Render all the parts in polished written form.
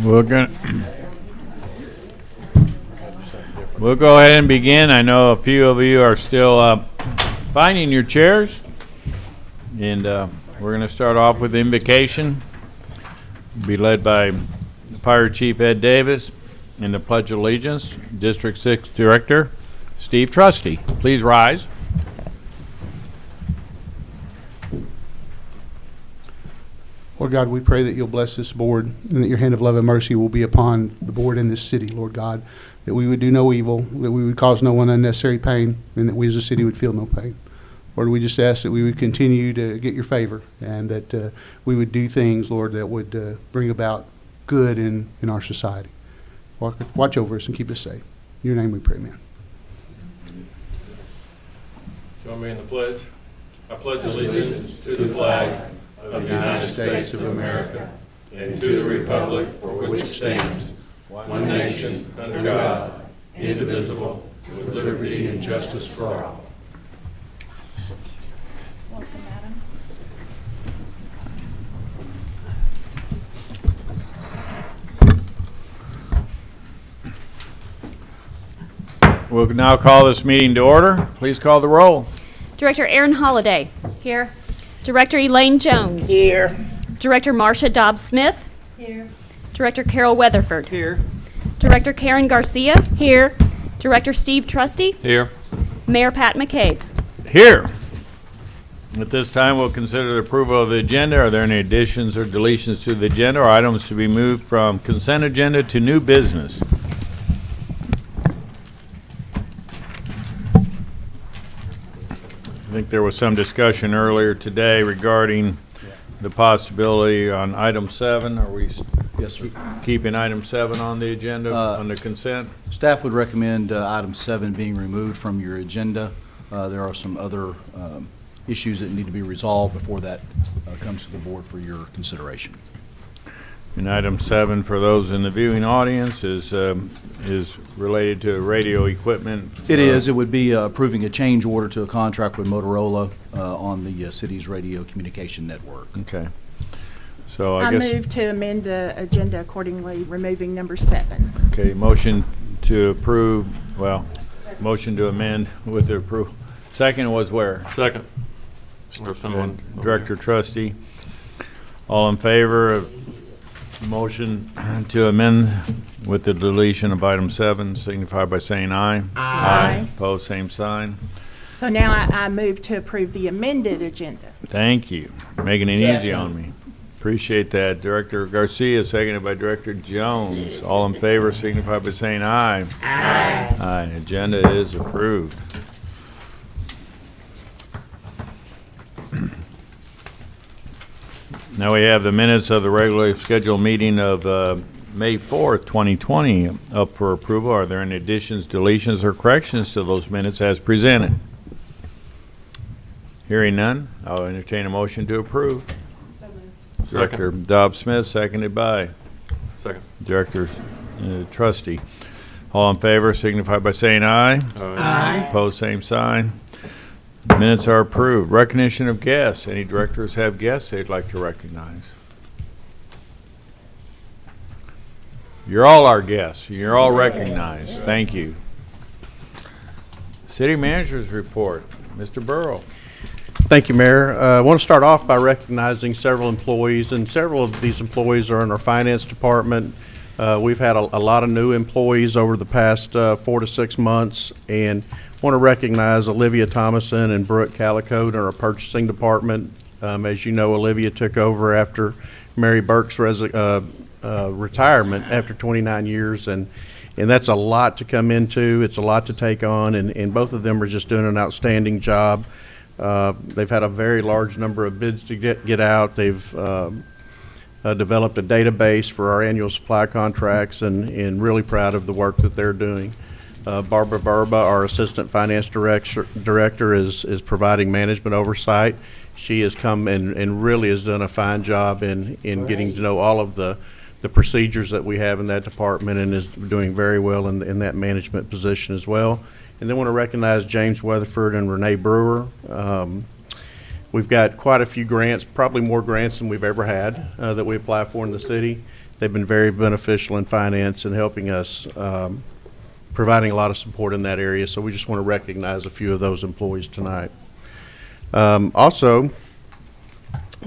We'll go ahead and begin. I know a few of you are still finding your chairs, and we're going to start off with invocation. Be led by Fire Chief Ed Davis and the Pledge of Allegiance, District 6 Director Steve Trusty. Please rise. Lord God, we pray that you'll bless this board and that your hand of love and mercy will be upon the board in this city, Lord God, that we would do no evil, that we would cause no one unnecessary pain, and that we as a city would feel no pain. Lord, we just ask that we would continue to get your favor and that we would do things, Lord, that would bring about good in our society. Watch over us and keep us safe. In your name we pray, amen. Join me in the pledge. I pledge allegiance to the flag of the United States of America and to the republic for which it stands, one nation, under God, indivisible, with liberty and justice for all. Welcome, Madam. We'll now call this meeting to order. Please call the roll. Director Aaron Holliday. Here. Director Elaine Jones. Here. Director Marcia Dobbs-Smith. Here. Director Carol Weatherford. Here. Director Karen Garcia. Here. Director Steve Trusty. Here. Mayor Pat McCabe. Here. At this time, we'll consider the approval of the agenda. Are there any additions or deletions to the agenda or items to be moved from consent agenda to new business? I think there was some discussion earlier today regarding the possibility on item 7. Are we keeping item 7 on the agenda on the consent? Staff would recommend item 7 being removed from your agenda. There are some other issues that need to be resolved before that comes to the board for your consideration. And item 7 for those in the viewing audience is related to radio equipment. It is. It would be approving a change order to a contract with Motorola on the city's radio communication network. Okay. So I I guess. move to amend the agenda accordingly, removing number 7. Okay, motion to approve, motion to amend with the approval. Second was where? Second. Or someone. Director Trustee. All in favor of motion to amend with the deletion of item 7, signify by saying aye. Aye. Opposed, same sign. So now I move to approve the amended agenda. Thank you. Making it easy on me. Appreciate that. Director Garcia, seconded by Director Jones. All in favor, signify by saying aye. Aye. Aye. Agenda is approved. Now we have the minutes of the regularly scheduled meeting of May 4th, 2020 up for approval. Are there any additions, deletions, or corrections to those minutes as presented? Hearing none, I'll entertain a motion to approve. Director Dobbs-Smith, seconded by Second. Director Trustee. All in favor signify by saying aye. Aye. Opposed, same sign. Minutes are approved. Recognition of guests. Any directors have guests they'd like to recognize? You're all our guests. You're all recognized. Thank you. City Manager's Report. Mr. Burrow. Thank you, Mayor. I want to start off by recognizing several employees, and several of these employees are in our finance department. We've had a lot of new employees over the past 4 to 6 months, and want to recognize Olivia Thomason and Brooke Calico in our purchasing department. As you know, Olivia took over after Mary Burke's retirement after 29 years, and that's a lot to come into. It's a lot to take on, and both of them are just doing an outstanding job. They've had a very large number of bids to get out. They've developed a database for our annual supply contracts, and really proud of the work that they're doing. Barbara Verba, our Assistant Finance Director, is providing management oversight. She has come and really has done a fine job in getting to know all of the procedures that we have in that department, and is doing very well in that management position as well. And then want to recognize James Weatherford and Renee Brewer. We've got quite a few grants, probably more grants than we've ever had that we apply for in the city. They've been very beneficial in finance and helping us, providing a lot of support in that area. So we just want to recognize a few of those employees tonight. Also,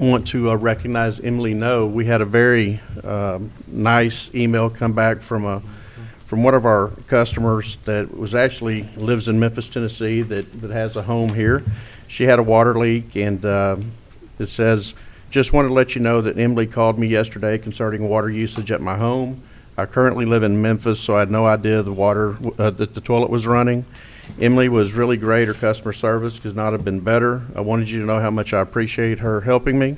I want to recognize Emily No. We had a very nice email come back from one of our customers that was actually lives in Memphis, Tennessee, that has a home here. She had a water leak, and it says, "Just wanted to let you know that Emily called me yesterday concerning water usage at my home. I currently live in Memphis, so I had no idea that the toilet was running. Emily was really great. Her customer service could not have been better. I wanted you to know how much I appreciate her helping me.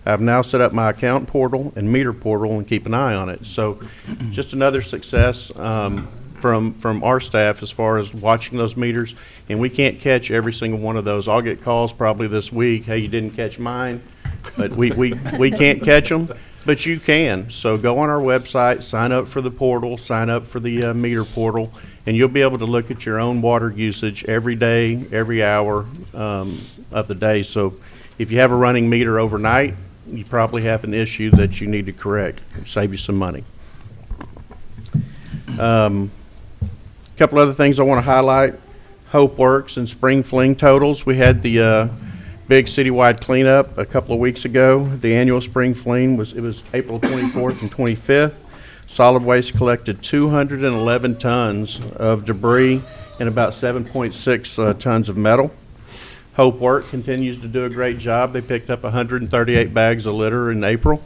I've now set up my account portal and meter portal and keep an eye on it." So just another success from our staff as far as watching those meters. And we can't catch every single one of those. I'll get calls probably this week, "Hey, you didn't catch mine." But we can't catch them, but you can. So go on our website, sign up for the portal, sign up for the meter portal, and you'll be able to look at your own water usage every day, every hour of the day. So if you have a running meter overnight, you probably have an issue that you need to correct. It'll save you some money. A couple other things I want to highlight. Hope Works and Spring Fling totals. We had the big citywide cleanup a couple of weeks ago. The annual Spring Fling was April 24th and 25th. Solid waste collected 211 tons of debris and about 7.6 tons of metal. Hope Work continues to do a great job. They picked up 138 bags of litter in April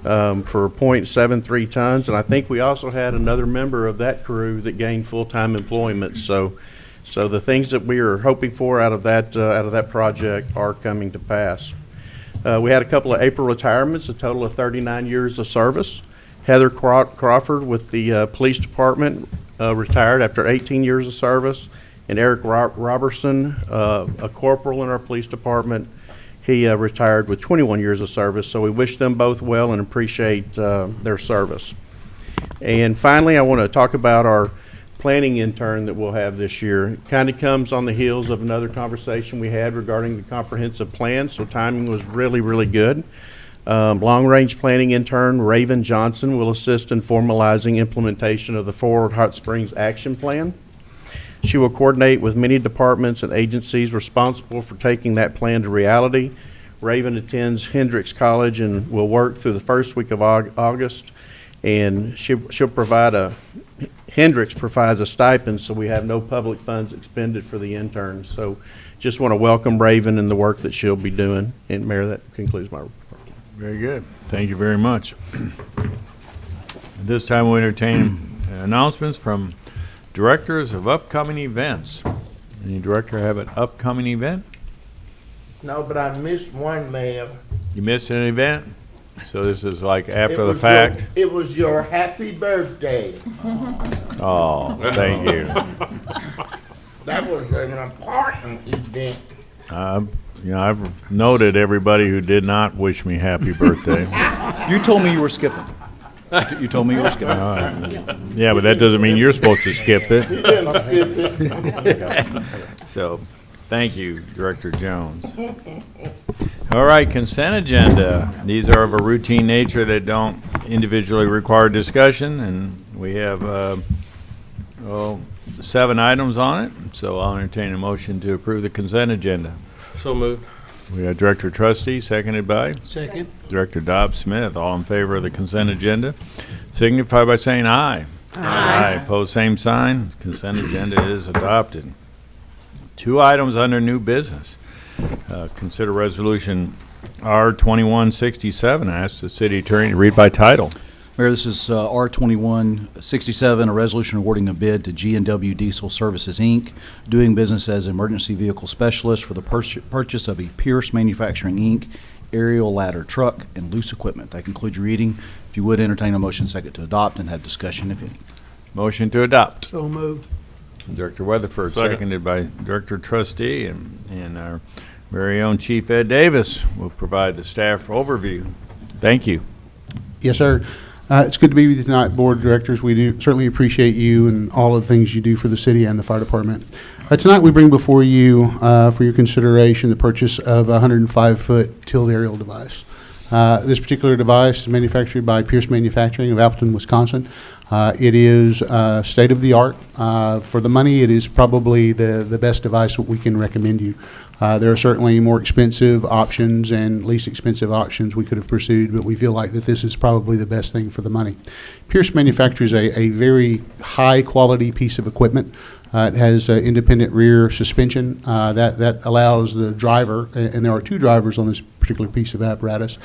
for 0.73 tons, and I think we also had another member of that crew that gained full-time employment. So the things that we are hoping for out of that project are coming to pass. We had a couple of April retirements, a total of 39 years of service. Heather Crawford with the police department retired after 18 years of service. And Eric Robertson, a corporal in our police department, he retired with 21 years of service. So we wish them both well and appreciate their service. And finally, I want to talk about our planning intern that we'll have this year. It kind of comes on the heels of another conversation we had regarding the comprehensive plan, so timing was really, really good. Long-range planning intern Raven Johnson will assist in formalizing implementation of the Forward Hot Springs Action Plan. She will coordinate with many departments and agencies responsible for taking that plan to reality. Raven attends Hendrix College and will work through the first week of August, and she'll provide Hendrix provides a stipend, so we have no public funds expended for the interns. So just want to welcome Raven and the work that she'll be doing. And Mayor, that concludes my report. Very good. Thank you very much. At this time, we'll entertain announcements from directors of upcoming events. Any director have an upcoming event? No, but I missed one, Mayor. You missed an event? So this is like after the It was fact? It was your happy birthday. Oh, thank you. That was an important event. I've noted everybody who did not wish me happy birthday. You told me you were skipping. You told me you were skipping. Yeah, but that doesn't mean you're supposed to skip it. You didn't skip it. So, thank you, Director Jones. All right, consent agenda. These are of a routine nature that don't individually require discussion, and we have 7 items on it. So I'll entertain a motion to approve the consent agenda. So moved. We have Director Trustee, seconded by Second. Director Dobbs Smith. All in favor of the consent agenda, signify by saying aye. Aye. Opposed, same sign. Consent agenda is adopted. 2 items under new business. Consider resolution R2167. I ask the city attorney to read by title. Mayor, this is R2167, a resolution awarding a bid to G&W Diesel Services, Inc., doing business as emergency vehicle specialist for the purchase of a Pierce Manufacturing, Inc. aerial ladder truck and loose equipment. That concludes your reading. If you would, entertain a motion second to adopt and have discussion, if any. Motion to adopt. So moved. Director Weatherford, Second. seconded by Director Trustee, and our very own Chief Ed Davis will provide the staff overview. Thank you. Yes, sir. It's good to be with you tonight, Board of Directors. We do certainly appreciate you and all of the things you do for the city and the fire department. Tonight, we bring before you for your consideration the purchase of a 105-foot tilled aerial device. This particular device is manufactured by Pierce Manufacturing of Appleton, Wisconsin. It is state of the art. For the money, it is probably the best device that we can recommend you. There are certainly more expensive options and least expensive options we could have pursued, but we feel like that this is probably the best thing for the money. Pierce manufactures a very high quality piece of equipment. It has independent rear suspension that allows the driver, and there are two drivers on this particular piece of apparatus,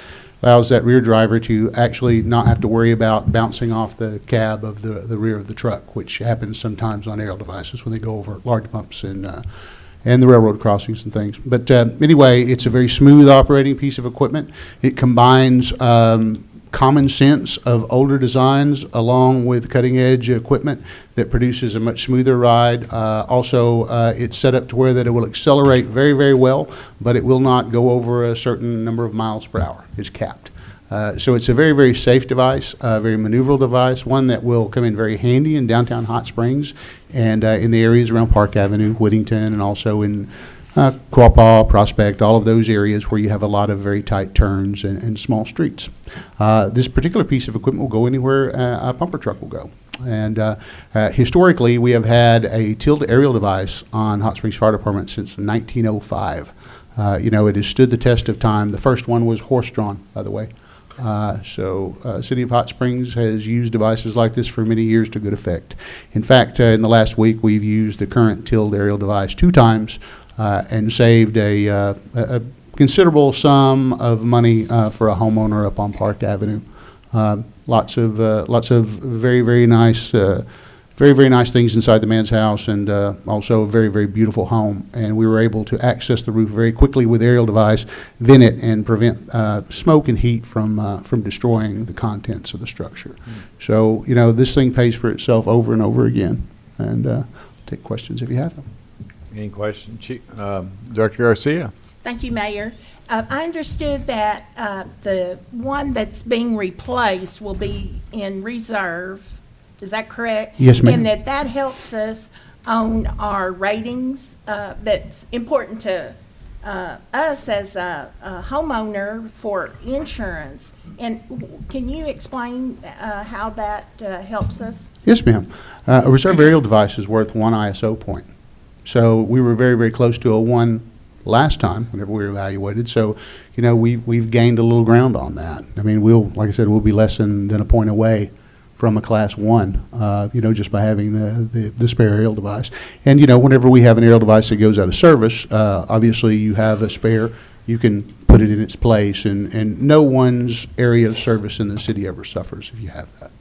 allows that rear driver to actually not have to worry about bouncing off the cab of the rear of the truck, which happens sometimes on aerial devices when they go over large bumps and the railroad crossings and things. But anyway, it's a very smooth operating piece of equipment. It combines common sense of older designs along with cutting edge equipment that produces a much smoother ride. Also, it's set up to where that it will accelerate very, very well, but it will not go over a certain number of miles per hour. It's capped. So it's a very, very safe device, a very maneuverable device, one that will come in very handy in downtown Hot Springs and in the areas around Park Avenue, Whittington, and also in Quapaw, Prospect, all of those areas where you have a lot of very tight turns and small streets. This particular piece of equipment will go anywhere a pumper truck will go. And historically, we have had a tilled aerial device on Hot Springs Fire Department since 1905. It has stood the test of time. The first one was horse-drawn, by the way. City of Hot Springs has used devices like this for many years to good effect. In fact, in the last week, we've used the current tilled aerial device 2 times and saved a considerable sum of money for a homeowner up on Park Avenue. Lots of very, very nice things inside the man's house, and also a very, very beautiful home. And we were able to access the roof very quickly with the aerial device, vent it, and prevent smoke and heat from destroying the contents of the structure. So, this thing pays for itself over and over again. And I'll take questions if you have them. Any questions? Director Garcia? Thank you, Mayor. I understood that the one that's being replaced will be in reserve. Is that correct? Yes, ma'am. And that helps us on our ratings. That's important to us as a homeowner for insurance. And can you explain how that helps us? Yes, ma'am. A reserve aerial device is worth 1 ISO point. So we were very, very close to a 1 last time whenever we were evaluated. So, we've gained a little ground on that. I mean, like I said, we'll be less than a point away from a class 1, just by having the spare aerial device. And, whenever we have an aerial device that goes out of service, obviously you have a spare, you can put it in its place, and no one's area of service in the city ever suffers if you have that.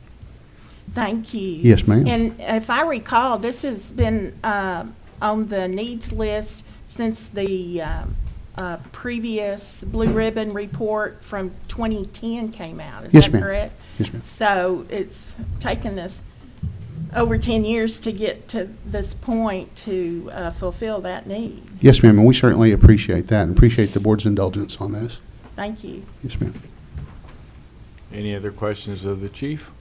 Thank you. Yes, ma'am. And if I recall, this has been on the needs list since the previous Blue Ribbon report from 2010 came out. Is Yes, that ma'am. correct? Yes, ma'am. So it's taken us over 10 years to get to this point to fulfill that need. Yes, ma'am, and we certainly appreciate that and appreciate the board's indulgence on this. Thank you. Yes, ma'am. Any other questions of the chief?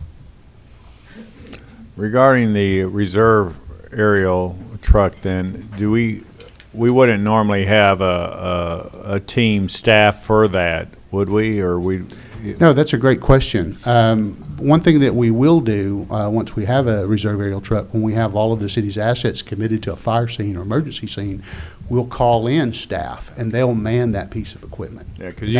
Regarding the reserve aerial truck, then, we wouldn't normally have a team staff for that, would we, or we? No, that's a great question. One thing that we will do once we have a reserve aerial truck, when we have all of the city's assets committed to a fire scene or emergency scene, we'll call in staff and they'll man that piece of equipment. Yeah, because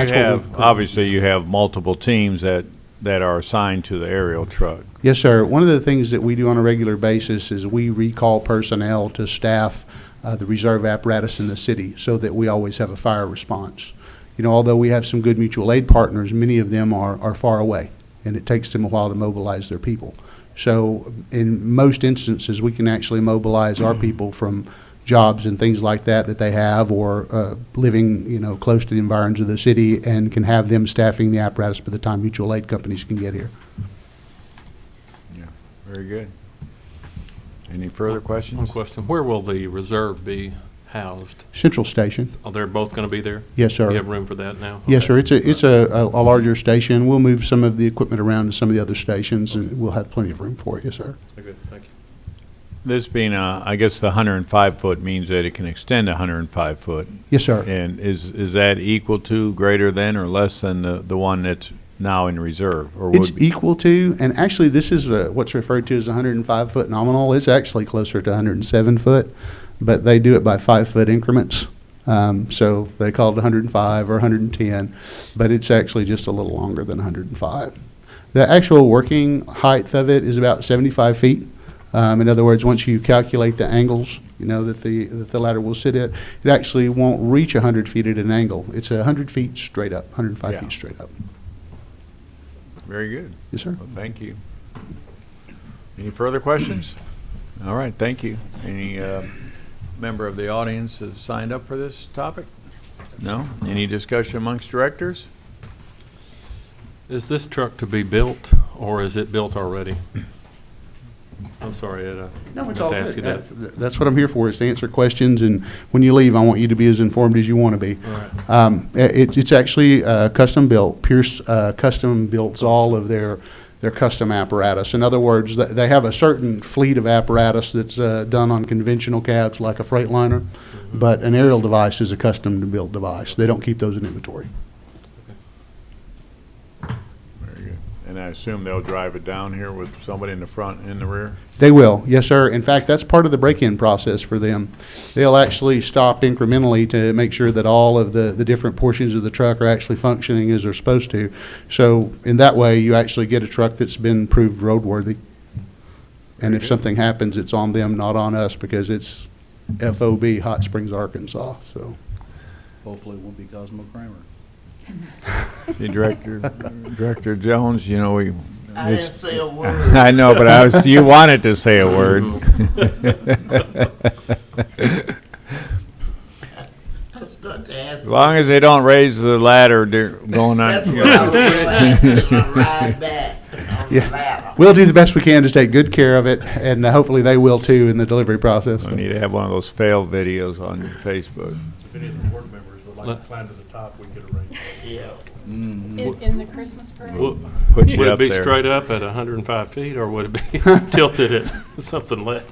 obviously you have multiple teams that are assigned to the aerial truck. Yes, sir. One of the things that we do on a regular basis is we recall personnel to staff the reserve apparatus in the city so that we always have a fire response. Although we have some good mutual aid partners, many of them are far away, and it takes them a while to mobilize their people. So in most instances, we can actually mobilize our people from jobs and things like that they have, or living, close to the environs of the city, and can have them staffing the apparatus by the time mutual aid companies can get here. Yeah, very good. Any further questions? One question. Where will the reserve be housed? Central Station. Are they both going to be there? Yes, sir. You have room for that now? Yes, Okay. sir. It's a larger station. We'll move some of the equipment around to some of the other stations, and we'll have plenty of room for it. Yes, sir. Okay, good. Thank you. this being I guess the 105 foot means that it can extend 105 foot. Yes, sir. And is that equal to, greater than, or less than the one that's now in reserve? Or It's would be? equal to, and actually this is what's referred to as 105-foot nominal. It's actually closer to 107 foot, but they do it by 5-foot increments. So they call it 105 or 110, but it's actually just a little longer than 105. The actual working height of it is about 75 feet. In other words, once you calculate the angles, you know, that the ladder will sit at, it actually won't reach 100 feet at an angle. It's 100 feet straight up, 105 Yeah. feet straight up. Very good. Yes, sir. Well, thank you. Any further questions? All right, thank you. Any member of the audience has signed up for this topic? No? Any discussion amongst directors? Is this truck to be built, or is it built already? I'm sorry, Ed. No, it's I all meant to ask good. you that. That's what I'm here for, is to answer questions, and when you leave, I want you to be as informed as you want to be. All right. It's actually custom built. Pierce custom builds all of their custom apparatus. In other words, they have a certain fleet of apparatus that's done on conventional cabs like a Freightliner, but an aerial device is a custom built device. They don't keep those in inventory. Very good. And I assume they'll drive it down here with somebody in the front and in the rear? They will, yes, sir. In fact, that's part of the break-in process for them. They'll actually stop incrementally to make sure that all of the different portions of the truck are actually functioning as they're supposed to. So in that way, you actually get a truck that's been proved roadworthy. And if something happens, it's on them, not on us, because it's FOB, Hot Springs, Arkansas, so. Hopefully it won't be Cosmo Kramer. See, Director Jones, you know, I didn't say a word. I know, but you wanted to say a word. I was going to ask. As long as they don't raise the ladder going on. That's what I was going to ask them to ride back on the Yeah. ladder. We'll do the best we can to take good care of it, and hopefully they will too in the delivery process. We need to have one of those failed videos on Facebook. If any of the board members would like to climb to the top, we could arrange that. Yeah. In the Christmas parade? Would Put you it up be there. straight up at 105 feet, or would it be tilted at something less?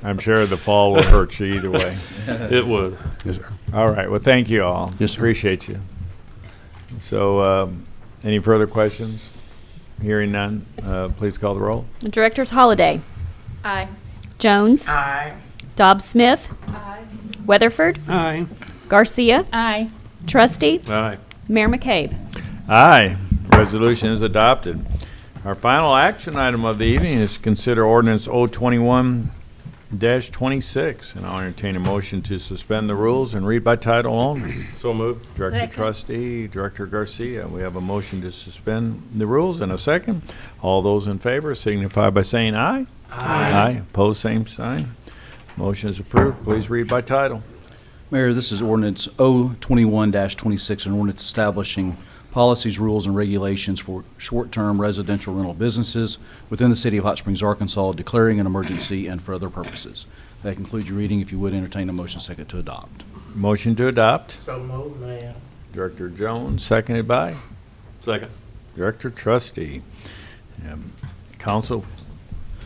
I'm sure the fall will hurt you either way. It would. Yes, sir. All right, well, thank you all. Yes, sir. Appreciate you. So, any further questions? Hearing none, please call the roll. Directors Holliday. Aye. Jones. Aye. Dobbs Smith. Aye. Weatherford. Aye. Garcia. Aye. Trustee. Aye. Mayor McCabe. Aye, resolution is adopted. Our final action item of the evening is to consider ordinance 021-26, and I'll entertain a motion to suspend the rules and read by title only. So moved. Director Second. Trustee, Director Garcia, we have a motion to suspend the rules and a second. All those in favor signify by saying aye. Aye. Opposed, same sign. Motion is approved. Please read by title. Mayor, this is ordinance 021-26, an ordinance establishing policies, rules, and regulations for short-term residential rental businesses within the city of Hot Springs, Arkansas, declaring an emergency and for other purposes. That concludes your reading. If you would, entertain a motion second to adopt. Motion to adopt. So move, Mayor. Director Jones, seconded by Second. Director Trustee. Council,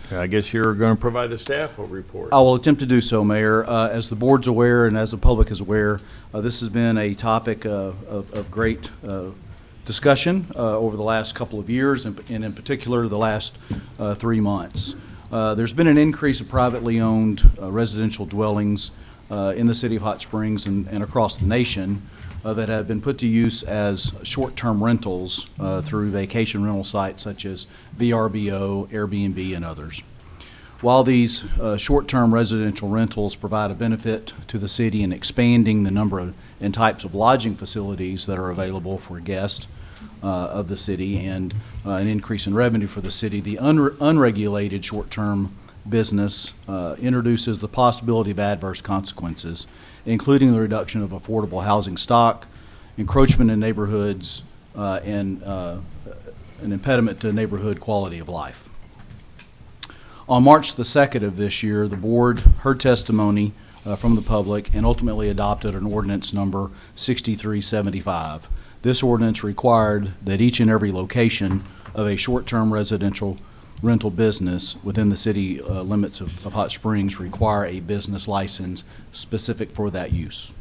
I guess you're going to provide a staff report. I will attempt to do so, Mayor. As the board's aware and as the public is aware, this has been a topic of great discussion over the last couple of years, and in particular, the last 3 months. There's been an increase of privately owned residential dwellings in the city of Hot Springs and across the nation that have been put to use as short-term rentals through vacation rental sites such as VRBO, Airbnb, and others. While these short-term residential rentals provide a benefit to the city in expanding the number and types of lodging facilities that are available for guests of the city and an increase in revenue for the city, the unregulated short-term business introduces the possibility of adverse consequences, including the reduction of affordable housing stock, encroachment in neighborhoods, and an impediment to neighborhood quality of life. On March the 2nd of this year, the board heard testimony from the public and ultimately adopted an ordinance number 6375. This ordinance required that each and every location of a short-term residential rental business within the city limits of Hot Springs require a business license specific for that use.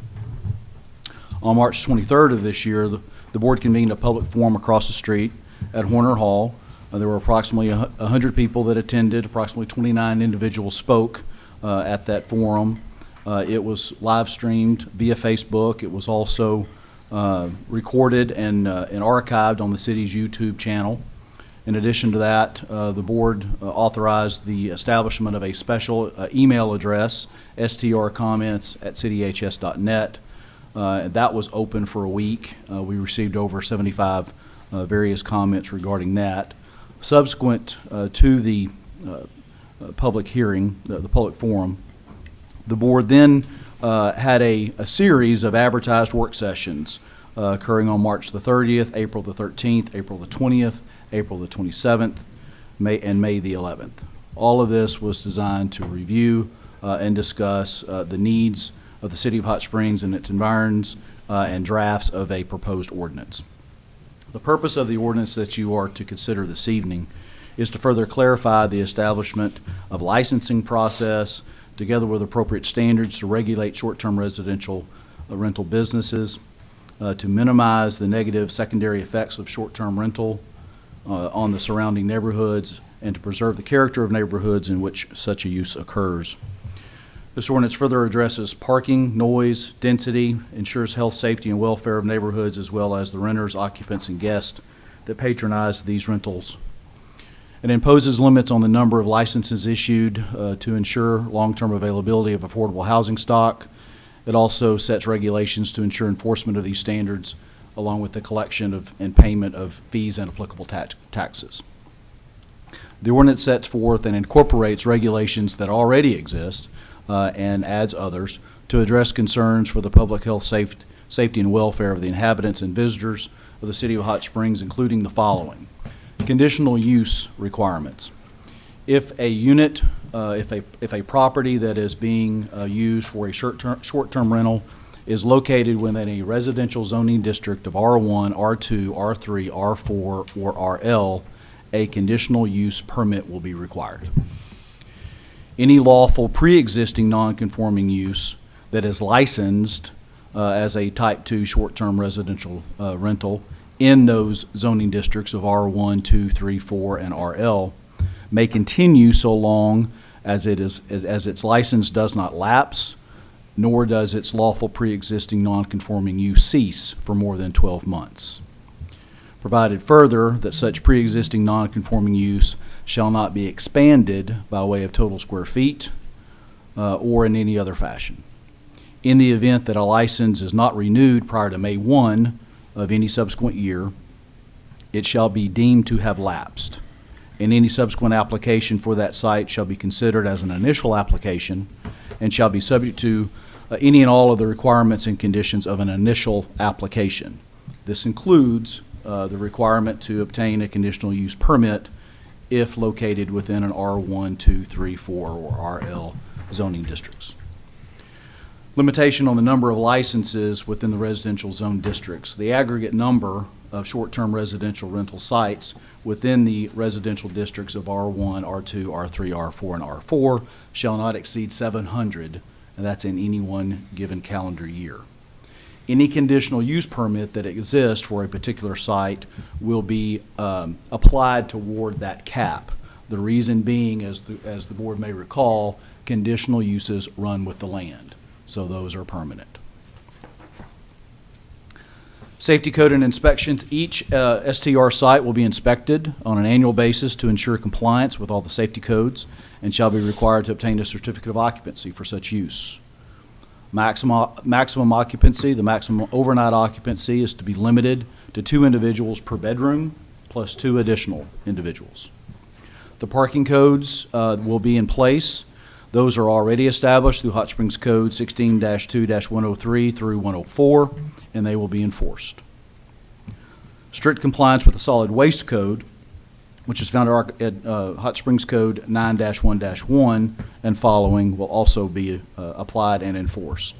On March 23rd of this year, the board convened a public forum across the street at Horner Hall. There were approximately 100 people that attended. Approximately 29 individuals spoke at that forum. It was live streamed via Facebook. It was also recorded and archived on the city's YouTube channel. In addition to that, the board authorized the establishment of a special email address, strcomments@cityhs.net. That was open for a week. We received over 75 various comments regarding that. Subsequent to the public hearing, the public forum, the board then had a series of advertised work sessions occurring on March the 30th, April the 13th, April the 20th, April the 27th, and May the 11th. All of this was designed to review and discuss the needs of the City of Hot Springs and its environs and drafts of a proposed ordinance. The purpose of the ordinance that you are to consider this evening is to further clarify the establishment of licensing process together with appropriate standards to regulate short-term residential rental businesses, to minimize the negative secondary effects of short-term rental on the surrounding neighborhoods, and to preserve the character of neighborhoods in which such a use occurs. This ordinance further addresses parking, noise, density, ensures health, safety, and welfare of neighborhoods, as well as the renters, occupants, and guests that patronize these rentals. It imposes limits on the number of licenses issued to ensure long-term availability of affordable housing stock. It also sets regulations to ensure enforcement of these standards, along with the collection of and payment of fees and applicable taxes. The ordinance sets forth and incorporates regulations that already exist and adds others to address concerns for the public health, safety, and welfare of the inhabitants and visitors of the City of Hot Springs, including the following. Conditional use requirements. If a unit, if a property that is being used for a short-term rental is located within a residential zoning district of R1, R2, R3, R4, or RL, a conditional use permit will be required. Any lawful pre-existing non-conforming use that is licensed as a Type 2 short-term residential rental in those zoning districts of R1, 2, 3, 4, and RL may continue so long as its license does not lapse, nor does its lawful pre-existing non-conforming use cease for more than 12 months. Provided further that such pre-existing non-conforming use shall not be expanded by way of total square feet or in any other fashion. In the event that a license is not renewed prior to May 1 of any subsequent year, it shall be deemed to have lapsed, and any subsequent application for that site shall be considered as an initial application and shall be subject to any and all of the requirements and conditions of an initial application. This includes the requirement to obtain a conditional use permit if located within an R1, 2, 3, 4, or RL zoning districts. Limitation on the number of licenses within the residential zone districts. The aggregate number of short-term residential rental sites within the residential districts of R1, R2, R3, R4, and R4 shall not exceed 700, and that's in any one given calendar year. Any conditional use permit that exists for a particular site will be applied toward that cap. The reason being, as the board may recall, conditional uses run with the land, so those are permanent. Safety code and inspections. Each STR site will be inspected on an annual basis to ensure compliance with all the safety codes and shall be required to obtain a certificate of occupancy for such use. Maximum occupancy, the maximum overnight occupancy is to be limited to 2 individuals per bedroom plus 2 additional individuals. The parking codes will be in place. Those are already established through Hot Springs Code 16-2-103 through 104, and they will be enforced. Strict compliance with the solid waste code, which is found at Hot Springs Code 9-1-1 and following, will also be applied and enforced.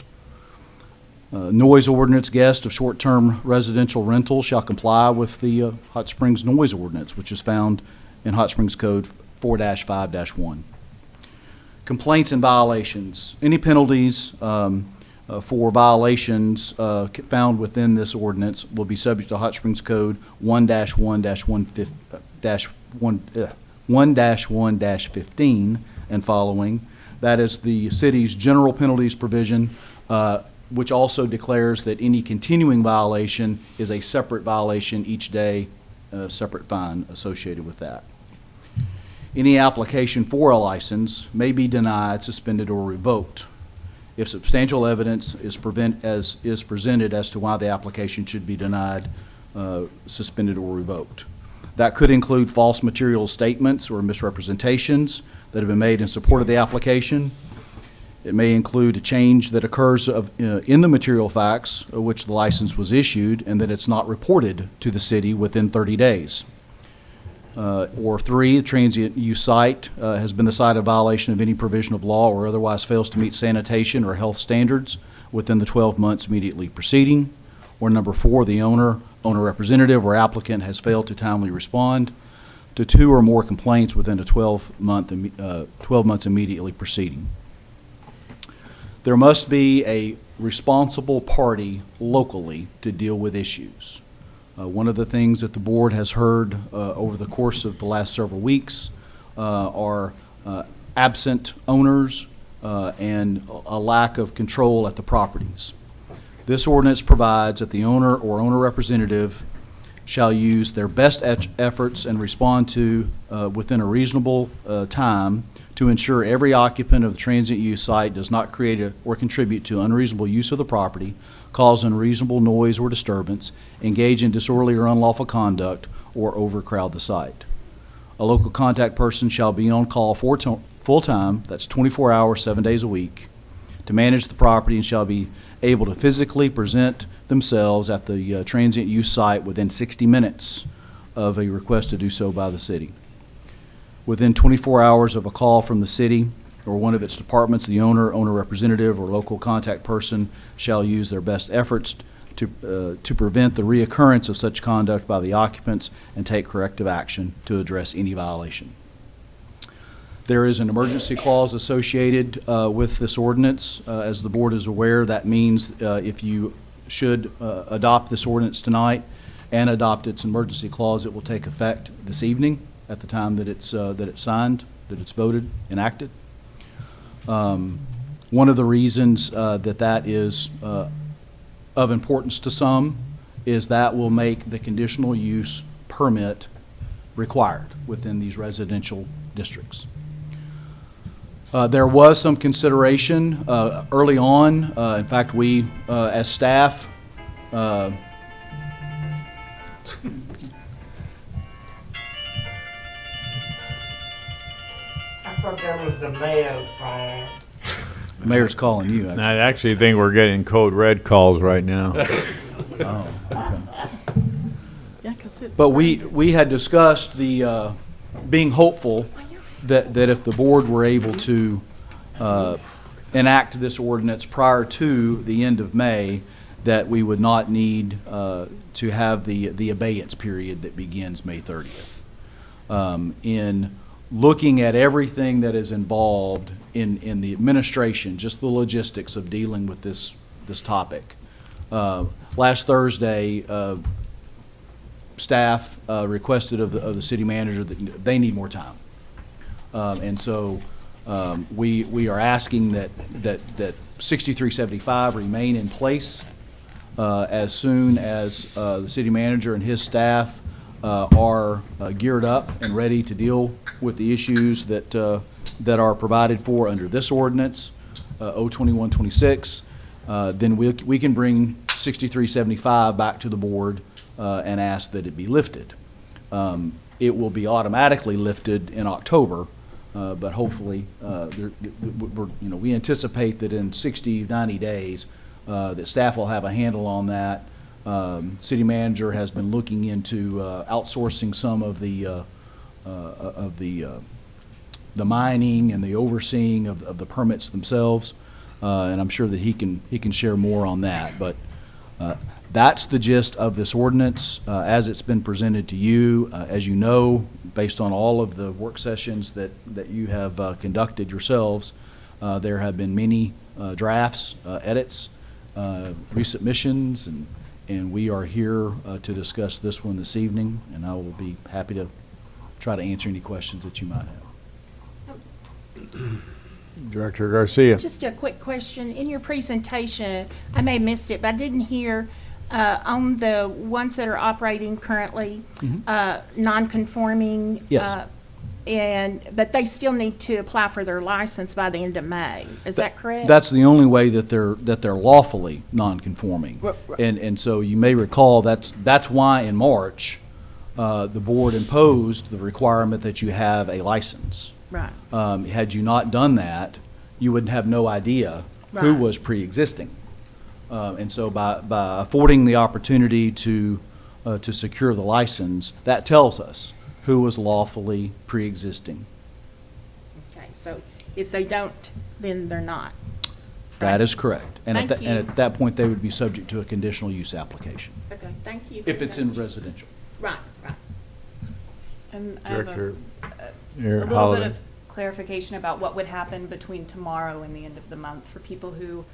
Noise ordinance. Guests of short-term residential rental shall comply with the Hot Springs noise ordinance, which is found in Hot Springs Code 4-5-1. Complaints and violations. Any penalties for violations found within this ordinance will be subject to Hot Springs Code 1-1-1-15 and following. That is the city's general penalties provision, which also declares that any continuing violation is a separate violation each day, a separate fine associated with that. Any application for a license may be denied, suspended, or revoked if substantial evidence is presented as to why the application should be denied, suspended, or revoked. That could include false material statements or misrepresentations that have been made in support of the application. It may include a change that occurs in the material facts of which the license was issued and that it's not reported to the city within 30 days. Or 3, the transient use site has been the site of violation of any provision of law or otherwise fails to meet sanitation or health standards within the 12 months immediately preceding. Or number 4, the owner representative, or applicant has failed to timely respond to 2 or more complaints within a 12 months immediately preceding. There must be a responsible party locally to deal with issues. One of the things that the board has heard over the course of the last several weeks are absent owners and a lack of control at the properties. This ordinance provides that the owner or owner representative shall use their best efforts and respond to within a reasonable time to ensure every occupant of the transient use site does not create or contribute to unreasonable use of the property, cause unreasonable noise or disturbance, engage in disorderly or unlawful conduct, or overcrowd the site. A local contact person shall be on call full-time, that's 24 hours, 7 days a week, to manage the property and shall be able to physically present themselves at the transient use site within 60 minutes of a request to do so by the city. Within 24 hours of a call from the city or one of its departments, the owner representative, or local contact person shall use their best efforts to prevent the reoccurrence of such conduct by the occupants and take corrective action to address any violation. There is an emergency clause associated with this ordinance. As the board is aware, that means if you should adopt this ordinance tonight and adopt its emergency clause, it will take effect this evening at the time that it's signed, that it's voted, enacted. One of the reasons that is of importance to some is that will make the conditional use permit required within these residential districts. There was some consideration early on. In fact, we, as staff, I thought that was the mayor's phone. Mayor's calling you. Actually. I actually think we're getting code red calls right now. Oh, okay. But we had discussed the being hopeful that if the board were able to enact this ordinance prior to the end of May, that we would not need to have the abeyance period that begins May 30th. In looking at everything that is involved in the administration, just the logistics of dealing with this topic. Last Thursday, staff requested of the city manager that they need more time. And so we are asking that 6375 remain in place as soon as the city manager and his staff are geared up and ready to deal with the issues that are provided for under this ordinance, 02126. Then we can bring 6375 back to the board and ask that it be lifted. It will be automatically lifted in October, but hopefully we anticipate that in 60, 90 days that staff will have a handle on that. City manager has been looking into outsourcing some of the mining and the overseeing of the permits themselves, and I'm sure that he can share more on that. But that's the gist of this ordinance as it's been presented to you. As you know, Based on all of the work sessions that you have conducted yourselves, there have been many drafts, edits, resubmissions, and we are here to discuss this one this evening, and I will be happy to try to answer any questions that you might have. Director Garcia. Just a quick question. In your presentation, I may have missed it, but I didn't hear on the ones that are operating currently, non-conforming. Yes. But they still need to apply for their license by the end of May. Is that correct? That's the only way that they're lawfully non-conforming. And so you may recall that's why in March, the board imposed the requirement that you have a license. Right. Had you not done that, you would have no idea who Right. was pre-existing. And so by affording the opportunity to secure the license, that tells us who was lawfully pre-existing. Okay, so if they don't, then they're not. That is correct. And Thank you. at that point, they would be subject to a conditional use application, Okay, thank you. if it's in residential. Right, right. And I have Director a little bit Holliday. of clarification about what would happen between tomorrow and the end of the month for people who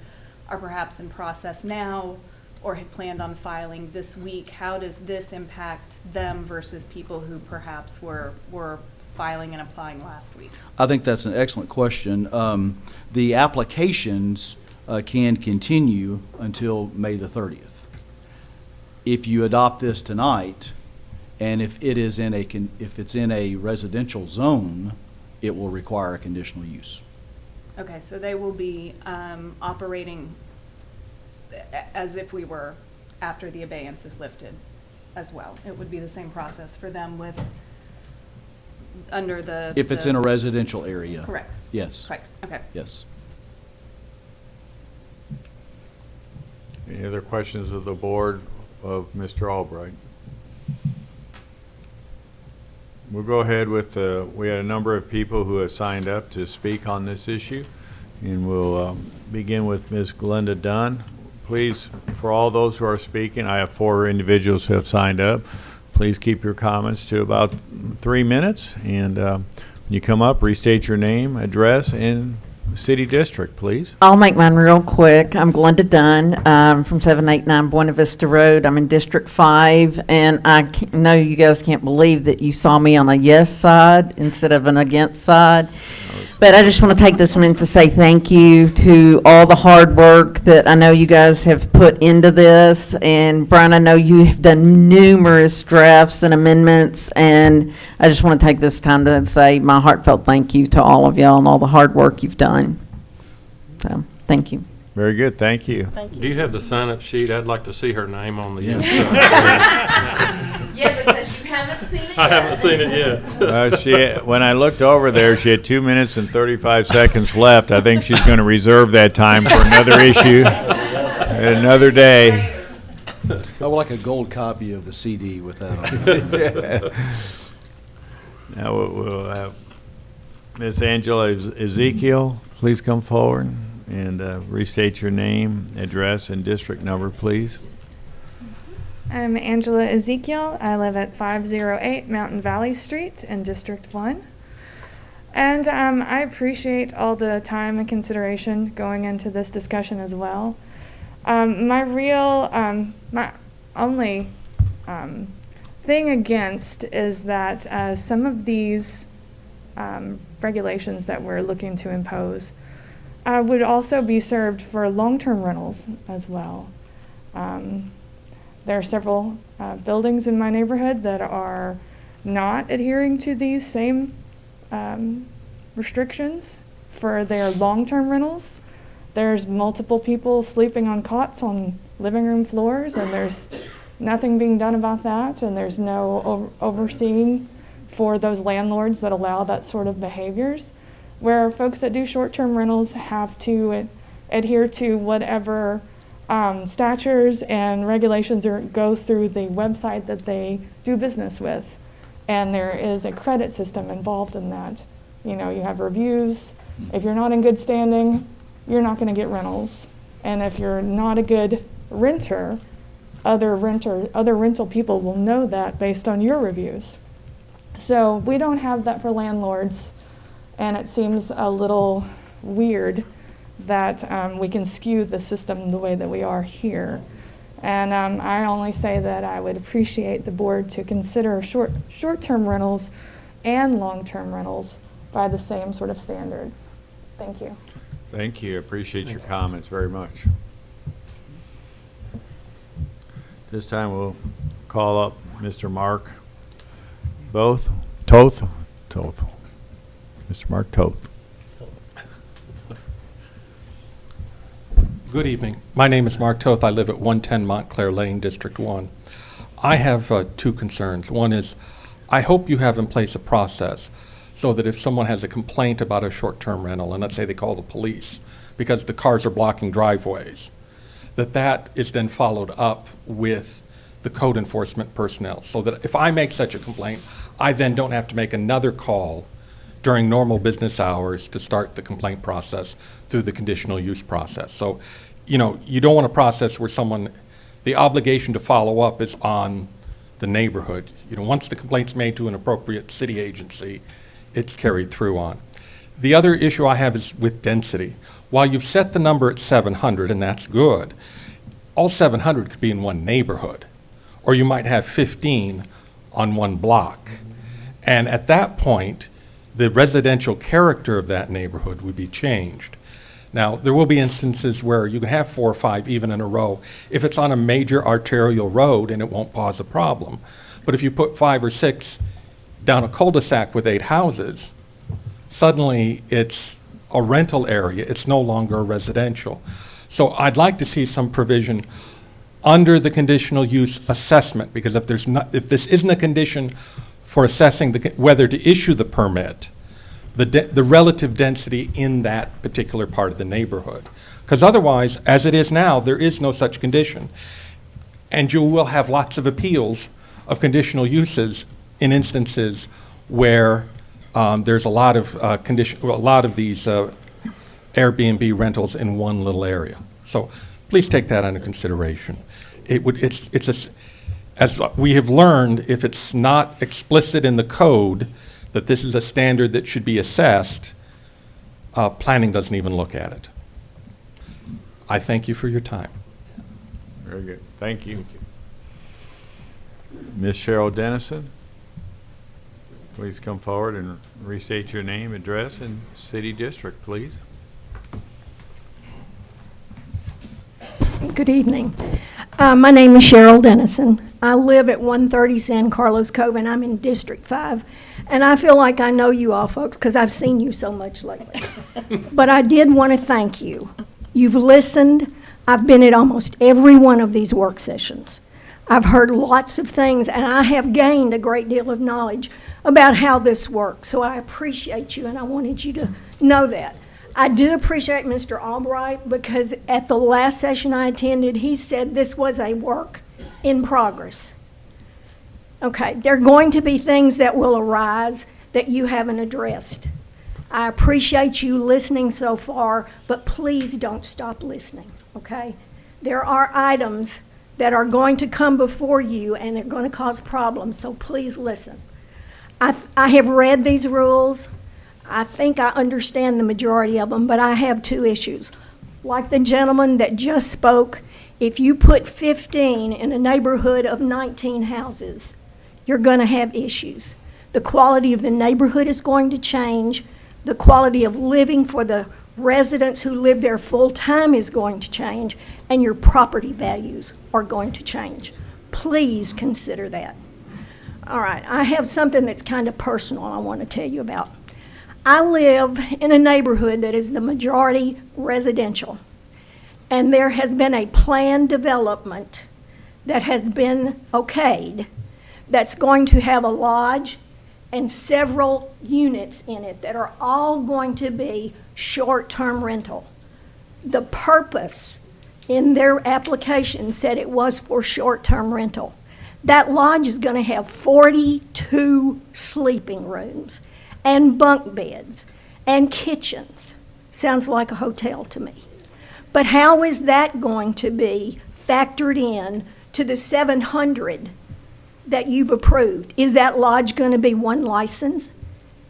are perhaps in process now or had planned on filing this week. How does this impact them versus people who perhaps were filing and applying last week? I think that's an excellent question. The applications can continue until May the 30th. If you adopt this tonight, and if it's in a residential zone, it will require a conditional use. Okay, so they will be operating as if we were after the abeyance is lifted as well. It would be the same process for them with, under the. If it's in a residential area. Correct. Yes. Correct, okay. Yes. Any other questions of the board of Mr. Albright? We'll go ahead with, we had a number of people who have signed up to speak on this issue, and we'll begin with Ms. Glenda Dunn. Please, for all those who are speaking, I have 4 individuals who have signed up. Please keep your comments to about 3 minutes, and when you come up, restate your name, address, and city district, please. I'll make mine real quick. I'm Glenda Dunn from 789 Buena Vista Road. I'm in District 5, and I know you guys can't believe that you saw me on a yes side instead of an against side. But I just want to take this minute to say thank you to all the hard work that I know you guys have put into this. And Brian, I know you have done numerous drafts and amendments, and I just want to take this time to say my heartfelt thank you to all of y'all and all the hard work you've done. So, thank you. Very good, thank you. Thank Do you have the sign-up sheet? I'd like to see her name on the Yeah. inside. Yeah, because you haven't seen it I haven't seen it yet. When I looked over there, she had 2 minutes and 35 seconds left. I think she's going to reserve that time for another issue, another day. I would like a gold copy of the CD with that on it. Now we'll have Ms. Angela Ezekiel, please come forward and restate your name, address, and district number, please. I'm Angela Ezekiel. I live at 508 Mountain Valley Street in District 1. And I appreciate all the time and consideration going into this discussion as well. My only thing against is that some of these regulations that we're looking to impose would also be served for long-term rentals as well. There are several buildings in my neighborhood that are not adhering to these same restrictions for their long-term rentals. There's multiple people sleeping on cots on living room floors, and there's nothing being done about that, and there's no overseeing for those landlords that allow that sort of behaviors, where folks that do short-term rentals have to adhere to whatever statutes and regulations go through the website that they do business with. And there is a credit system involved in that. You know, you have reviews. If you're not in good standing, you're not going to get rentals. And if you're not a good renter, other rental people will know that based on your reviews. So we don't have that for landlords, and it seems a little weird that we can skew the system the way that we are here. And I only say that I would appreciate the board to consider short-term rentals and long-term rentals by the same sort of standards. Thank you. Thank you. Appreciate your comments very much. This time we'll call up Mr. Mark Toth. Mr. Mark Toth. Good evening. My name is Mark Toth. I live at 110 Montclair Lane, District 1. I have two concerns. One is, I hope you have in place a process so that if someone has a complaint about a short-term rental, and let's say they call the police because the cars are blocking driveways, that is then followed up with the code enforcement personnel, so that if I make such a complaint, I then don't have to make another call during normal business hours to start the complaint process through the conditional use process. So, you know, you don't want a process where the obligation to follow up is on the neighborhood. You know, once the complaint's made to an appropriate city agency, it's carried through on. The other issue I have is with density. While you've set the number at 700, and that's good, all 700 could be in one neighborhood, or you might have 15 on one block. And at that point, the residential character of that neighborhood would be changed. Now, there will be instances where you can have 4 or 5 even in a row if it's on a major arterial road and it won't cause a problem. But if you put 5 or 6 down a cul-de-sac with 8 houses, suddenly it's a rental area. It's no longer a residential. So I'd like to see some provision under the conditional use assessment, because if this isn't a condition for assessing whether to issue the permit, the relative density in that particular part of the neighborhood. Because otherwise, as it is now, there is no such condition. And you will have lots of appeals of conditional uses in instances where there's a lot of these Airbnb rentals in one little area. So please take that under consideration. As we have learned, if it's not explicit in the code that this is a standard that should be assessed, planning doesn't even look at it. I thank you for your time. Very good. Thank you. Ms. Cheryl Dennison, please come forward and restate your name, address, and city district, please. Good evening. My name is Cheryl Dennison. I live at 130 San Carlos Cove, and I'm in District 5. And I feel like I know you all folks because I've seen you so much lately. But I did want to thank you. You've listened. I've been at almost every one of these work sessions. I've heard lots of things, and I have gained a great deal of knowledge about how this works. So I appreciate you, and I wanted you to know that. I do appreciate Mr. Albright, because at the last session I attended, he said this was a work in progress. Okay, there are going to be things that will arise that you haven't addressed. I appreciate you listening so far, but please don't stop listening, okay? There are items that are going to come before you, and they're going to cause problems, so please listen. I have read these rules. I think I understand the majority of them, but I have 2 issues. Like the gentleman that just spoke, if you put 15 in a neighborhood of 19 houses, you're going to have issues. The quality of the neighborhood is going to change. The quality of living for the residents who live there full time is going to change, and your property values are going to change. Please consider that. All right, I have something that's kind of personal I want to tell you about. I live in a neighborhood that is the majority residential, and there has been a planned development that has been okayed that's going to have a lodge and several units in it that are all going to be short-term rental. The purpose in their application said it was for short-term rental. That lodge is going to have 42 sleeping rooms and bunk beds and kitchens. Sounds like a hotel to me. But how is that going to be factored in to the 700 that you've approved, is that lodge going to be one license?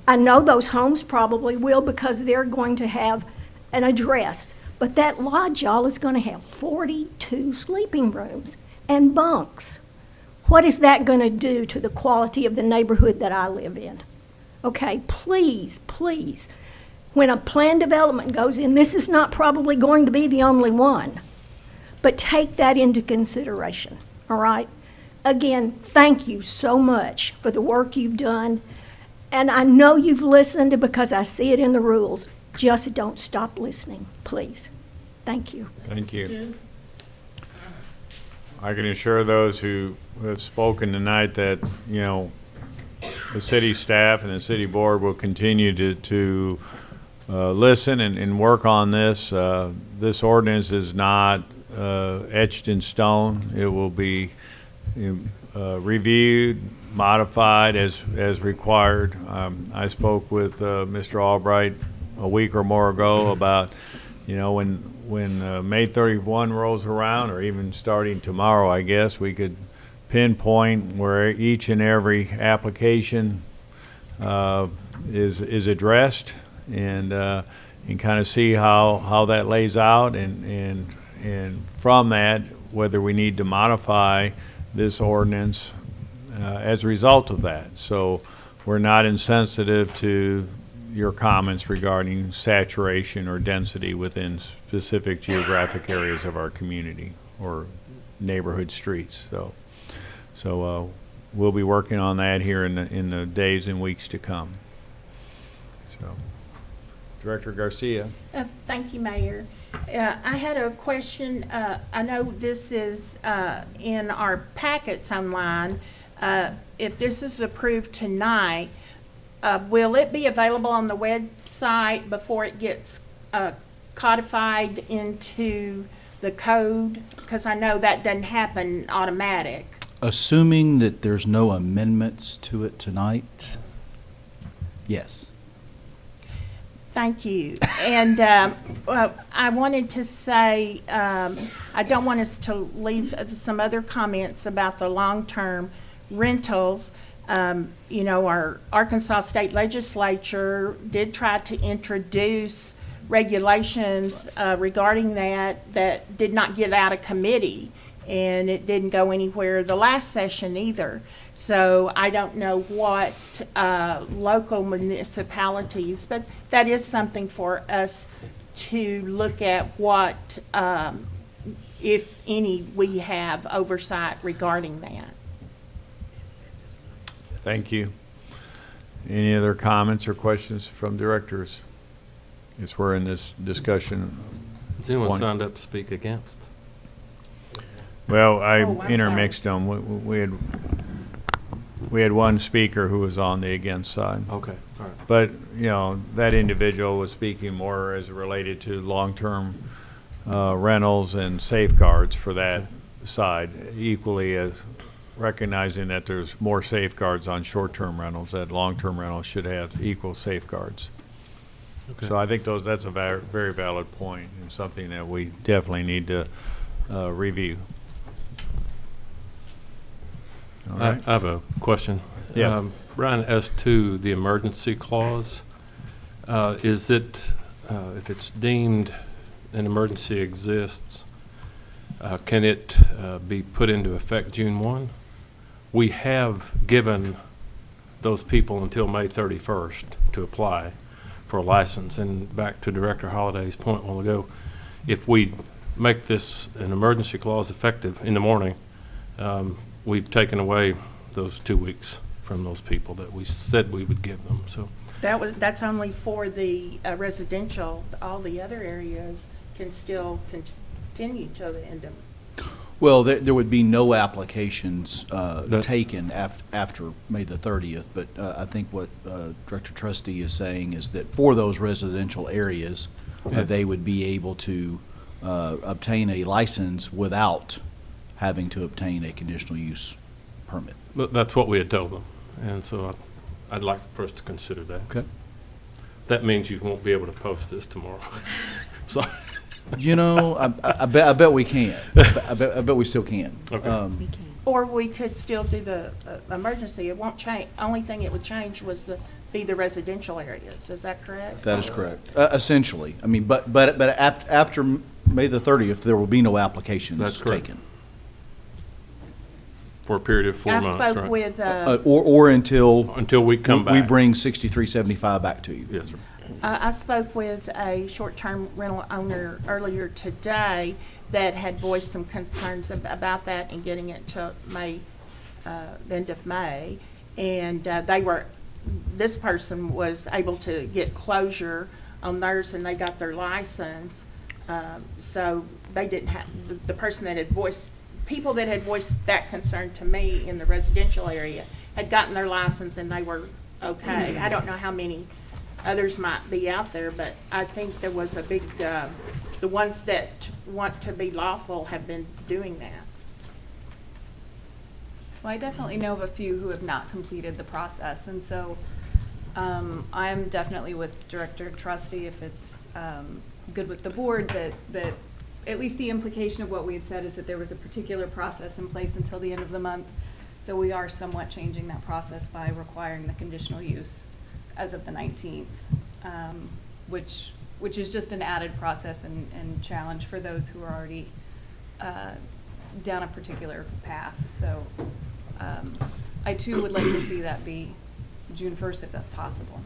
I know those homes probably will because they're going to have an address. But that lodge, y'all, is going to have 42 sleeping rooms and bunks. What is that going to do to the quality of the neighborhood that I live in? Okay, please, please, when a plan development goes in, this is not probably going to be the only one, but take that into consideration, all right? Again, thank you so much for the work you've done. And I know you've listened because I see it in the rules. Just don't stop listening, please. Thank you. Thank you. I can assure those who have spoken tonight that, you know, the city staff and the city board will continue to listen and work on this. This ordinance is not etched in stone. It will be reviewed, modified as required. I spoke with Mr. Albright a week or more ago about, you know, when May 31 rolls around, or even starting tomorrow, I guess, we could pinpoint where each and every application is addressed, and kind of see how that lays out, and from that, whether we need to modify this ordinance as a result of that. So we're not insensitive to your comments regarding saturation or density within specific geographic areas of our community or neighborhood streets. So we'll be working on that here in the days and weeks to come. So, Director Garcia. Thank you, Mayor. I had a question. I know this is in our packets online. If this is approved tonight, will it be available on the website before it gets codified into the code? Because I know that doesn't happen automatic. Assuming that there's no amendments to it tonight, yes. Thank you. And I wanted to say, I don't want us to leave some other comments about the long-term rentals. You know, our Arkansas State Legislature did try to introduce regulations regarding that did not get out of committee, and it didn't go anywhere the last session either. So I don't know what local municipalities, but that is something for us to look at, what, if any, we have oversight regarding that. Thank you. Any other comments or questions from directors? As we're in this discussion. Has anyone signed up to speak against? Well, I I'm intermixed them. We had one speaker who was on the against side. Okay, all right. But, you know, that individual was speaking more as related to long-term rentals and safeguards for that side, equally as recognizing that there's more safeguards on short-term rentals, that long-term rentals should have equal safeguards. Okay. So I think that's a very valid point, and something that we definitely need to review. All right. I have a question. Yes. Brian, as to the emergency clause, is it, if it's deemed an emergency exists, can it be put into effect June 1? We have given those people until May 31st to apply for a license. And back to Director Holliday's point a while ago, if we make this an emergency clause effective in the morning, we've taken away those 2 weeks from those people that we said we would give them. So That's only for the residential. All the other areas can still continue till the end of. Well, there would be no applications taken after May the 30th, but I think what Director Trustee is saying is that for those residential areas, Yes. they would be able to obtain a license without having to obtain a conditional use permit. But that's what we had told them, and so I'd like for us to consider that. Okay. That means you won't be able to post this tomorrow. Sorry. You know, I bet we can. I bet we still can. Okay. Or we could still do the emergency. It won't change. Only thing it would change was be the residential areas. Is that correct? That is correct. Essentially. I mean, but after May the 30th, there will be no applications That's correct. taken. For a period of 4 I months, spoke right? with, Or until Until we come back. we bring 6375 back to you. Yes, sir. I spoke with a short-term rental owner earlier today that had voiced some concerns about that and getting it to May, the end of May. And this person was able to get closure on theirs and they got their license. So they didn't have, the person that had voiced, people that had voiced that concern to me in the residential area had gotten their license and they were okay. I don't know how many others might be out there, but I think there was a big, the ones that want to be lawful have been doing that. Well, I definitely know of a few who have not completed the process, and so I'm definitely with Director Trustee if it's good with the board that at least the implication of what we had said is that there was a particular process in place until the end of the month. So we are somewhat changing that process by requiring the conditional use as of the 19th, which is just an added process and challenge for those who are already down a particular path. So I too would like to see that be June 1st if that's possible.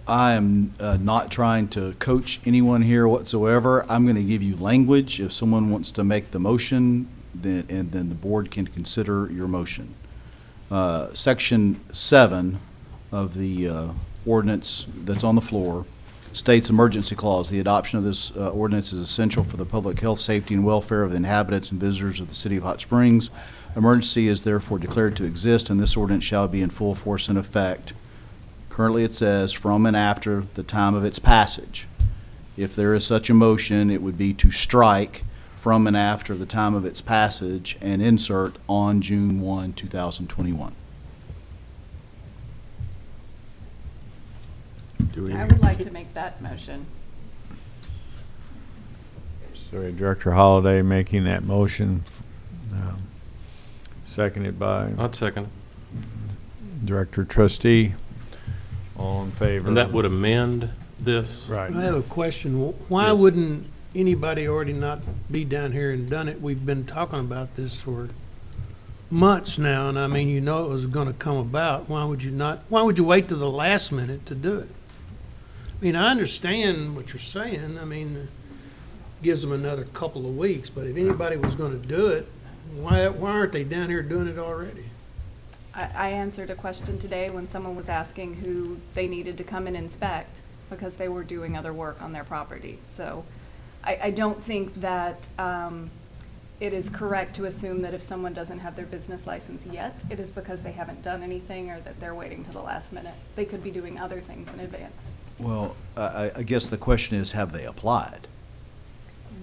I am not trying to coach anyone here whatsoever. I'm going to give you language. If someone wants to make the motion, then the board can consider your motion. Section 7 of the ordinance that's on the floor states emergency clause. The adoption of this ordinance is essential for the public health, safety, and welfare of the inhabitants and visitors of the city of Hot Springs. Emergency is therefore declared to exist, and this ordinance shall be in full force and effect. Currently, it says from and after the time of its passage. If there is such a motion, it would be to strike from and after the time of its passage and insert on June 1, 2021. I would like to make that motion. Sorry, Director Holliday making that motion, seconded by I'd second Director Trustee. All in favor? it. And that would amend this? Right. I have a question. Why Yes. wouldn't anybody already not be down here and done it? We've been talking about this for months now, and I mean, you know it was gonna come about. Why would you wait till the last minute to do it? I mean, I understand what you're saying. I mean, it gives them another couple of weeks, but if anybody was gonna do it, why aren't they down here doing it already? I answered a question today when someone was asking who they needed to come and inspect because they were doing other work on their property. So I don't think that it is correct to assume that if someone doesn't have their business license yet, it is because they haven't done anything or that they're waiting till the last minute. They could be doing other things in advance. Well, I guess the question is, have they applied?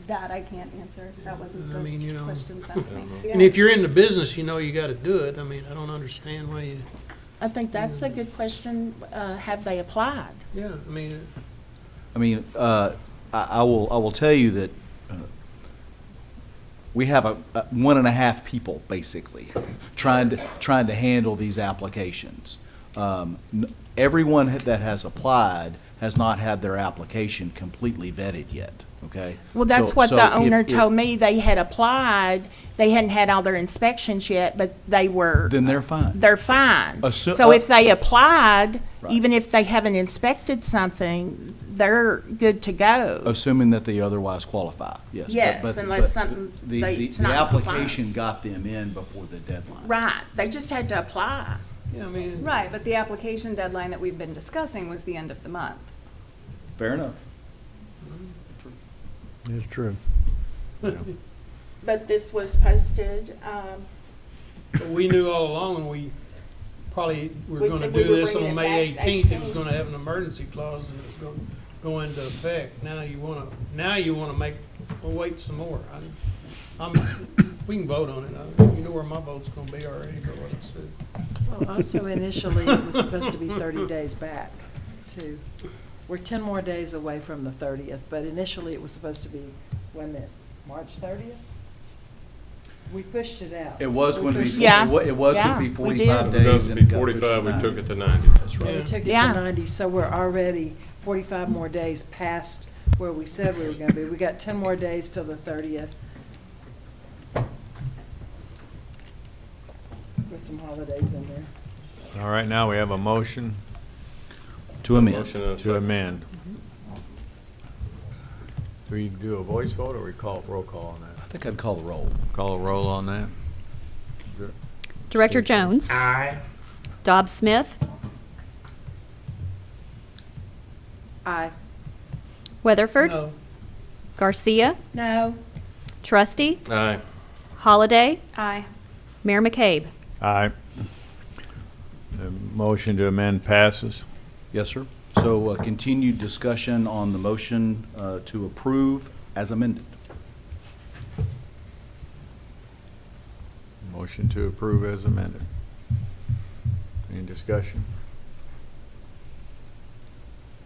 That I can't answer. That wasn't I mean, you the know. question sent to me. And if you're in the business, you know you gotta do it. I mean, I don't understand why you, I think that's a good question. Have they applied? yeah, I mean, I will tell you that we have a 1.5 people basically trying to handle these applications. Everyone that has applied has not had their application completely vetted yet. Okay. Well, that's what So the if- owner if- told me. They had applied. They hadn't had all their inspections yet, but they were. Then they're fine. They're fine. So if they applied, Right. even if they haven't inspected something, they're good to go. Assuming that they otherwise qualify, yes. Yes, unless something it's The not in application compliance. got them in before the deadline. Right. They just had to apply. yeah, I mean. Right, but the application deadline that we've been discussing was the end of the month. Fair enough. It's true. But this was posted. But we knew all along, and we probably were We gonna said we do were this bringing on it May back 18th. It 18th. was gonna have an emergency clause, and it was gonna go into effect. Now you wanna wait some more. We can vote on it. You know where my vote's gonna be already for what I said. Well, also initially, it was supposed to be 30 days back, too. We're 10 more days away from the 30th, but initially it was supposed to be, when, March 30th? We pushed it out. It was going to be, Yeah. it was going to be Yeah, we 45 did. days. It was and to be it got pushed 45, we 90. took it to 90. That's right. We took it Yeah. to 90, so we're already 45 more days past where we said we were going to be. We got 10 more days till the 30th. With some holidays in there. All right, now we have a motion To amend. Motion and a to second. amend. Do we do a voice vote or we call roll call on that? I think I'd call the roll. Call a roll on that? Director Jones. Aye. Dobbs Smith. Aye. Weatherford. No. Garcia. No. Trustee. Aye. Holliday. Aye. Mayor McCabe. Aye. The motion to amend passes. Yes, sir. So continued discussion on the motion to approve as amended. Motion to approve as amended. Any discussion?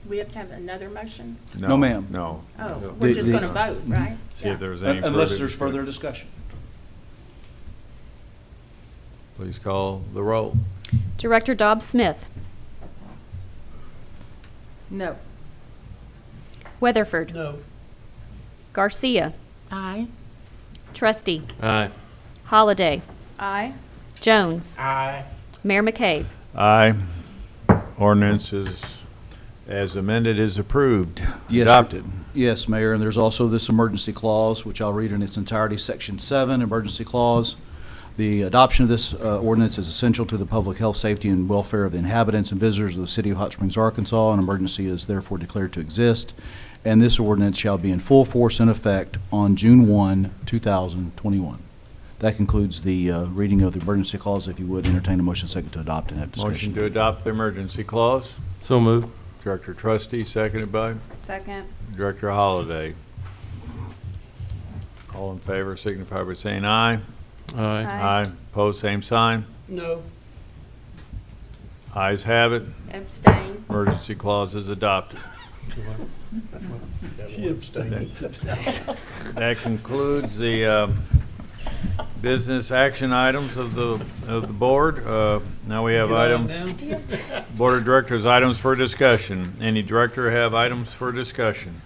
We have to have another motion? No, ma'am. No. Oh, we're just going to vote, right? See if there's any Unless there's further discussion. Please call the roll. Director Dobbs Smith. No. Weatherford. No. Garcia. Aye. Trustee. Aye. Holliday. Aye. Jones. Aye. Mayor McCabe. Aye. Ordinance is, as amended, is approved. Yes, sir. Adopted. Yes, Mayor, and there's also this emergency clause, which I'll read in its entirety, Section 7, Emergency Clause. The adoption of this ordinance is essential to the public health, safety, and welfare of the inhabitants and visitors of the city of Hot Springs, Arkansas. An emergency is therefore declared to exist, and this ordinance shall be in full force and effect on June 1, 2021. That concludes the reading of the emergency clause. If you would, entertain a motion second to adopt and have Motion discussion. to adopt the emergency clause. So moved. Director Trustee, seconded by Second. Director Holliday. All in favor signify by saying aye. Aye. Aye. Pose same sign. No. Ayes have it. Abstain. Emergency clause is adopted. She abstained. That concludes the business action items of the board. Now we have items, Board of Directors items for discussion. Any director have items for discussion?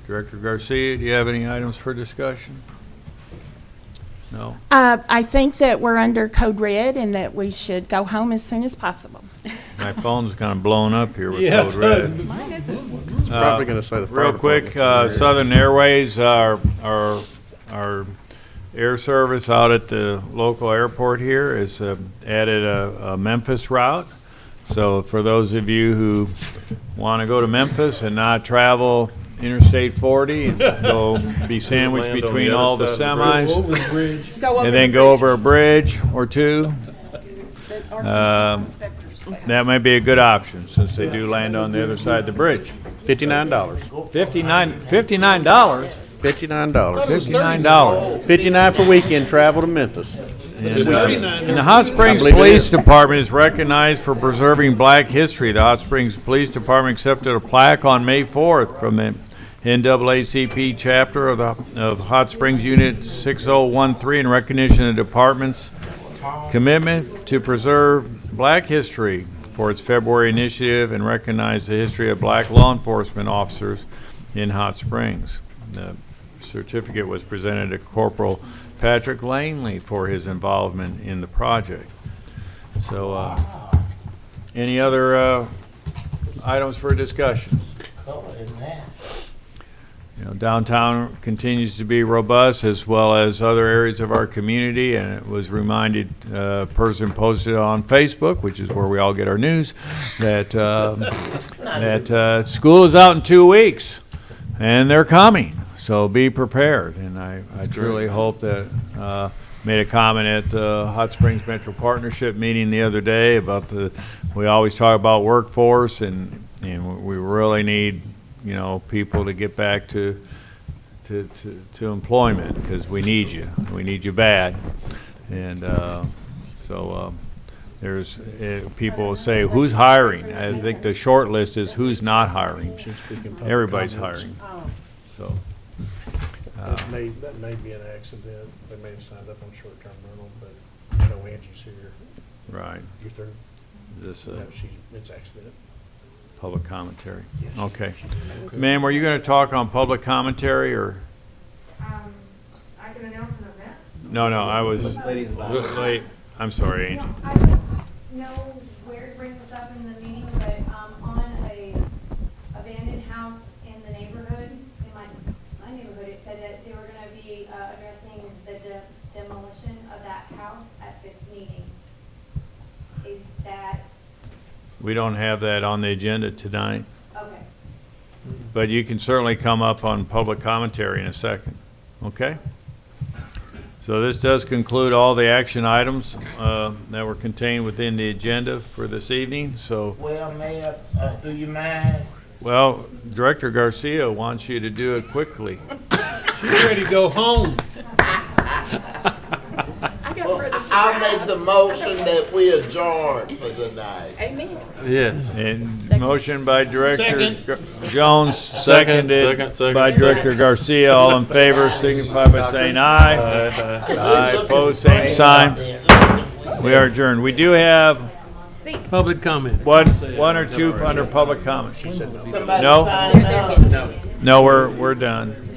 Director Garcia, do you have any items for discussion? No? I think that we're under code red and that we should go home as soon as possible. My phone's kind of blown up here with Yeah, code red. Mine isn't. Probably going to say the fire Real quick, department's Southern Airways, our air service out at the local airport here has added a Memphis route. So for those of you who want to go to Memphis and not travel Interstate 40 and go be sandwiched Land on between the other all the side of the bridge. semis Over the bridge. and then go over a bridge or two, that might be a good option since they do land on the other side of the bridge. $59. $59. $59. $59. 59 for weekend travel to Memphis. And the Hot Springs I believe it Police is. Department is recognized for preserving black history. The Hot Springs Police Department accepted a plaque on May 4th from the NAACP chapter of Hot Springs Unit 6013 in recognition of the department's commitment to preserve black history for its February initiative and recognize the history of black law enforcement officers in Hot Springs. The certificate was presented to Corporal Patrick Langley for his involvement in the project. So, any other items for discussion? You know, downtown continues to be robust as well as other areas of our community, and it was reminded, person posted on Facebook, which is where we all get our news, that school is out in 2 weeks, and they're coming. So be prepared, and I truly hope that, made a comment at the Hot Springs Metro Partnership meeting the other day about we always talk about workforce, and we really need, you know, people to get back to employment, because we need you bad. And there's people will say, who's hiring? I think the short list is who's not hiring. Everybody's hiring. So That may be an accident. They may have signed up on short-term rental, but I know Angie's here. Right. You through? Is this No, a it's accident. public commentary? Okay. Ma'am, were you going to talk on public commentary, or? I can announce an event. No, I was late. I'm sorry, Angie. I don't know where to bring this up in the meeting, but on a abandoned house in the neighborhood, in my neighborhood, it said that they were going to be addressing the demolition of that house at this meeting. Is that We don't have that on the agenda tonight, okay? but you can certainly come up on public commentary in a second, okay? So this does conclude all the action items that were contained within the agenda for this evening, so. Well, Mayor, do you mind? Well, Director Garcia wants you to do it quickly. She's ready to go home. I'll make the motion that we adjourn for the night. Amen. Yes. And motion by Director Second. Jones, seconded Second. by Director Garcia. All in favor, signify by saying aye. Aye, opposed, same sign. We are adjourned. We do have Public comment. one or two under public comment. Somebody No? sign up? No, we're done.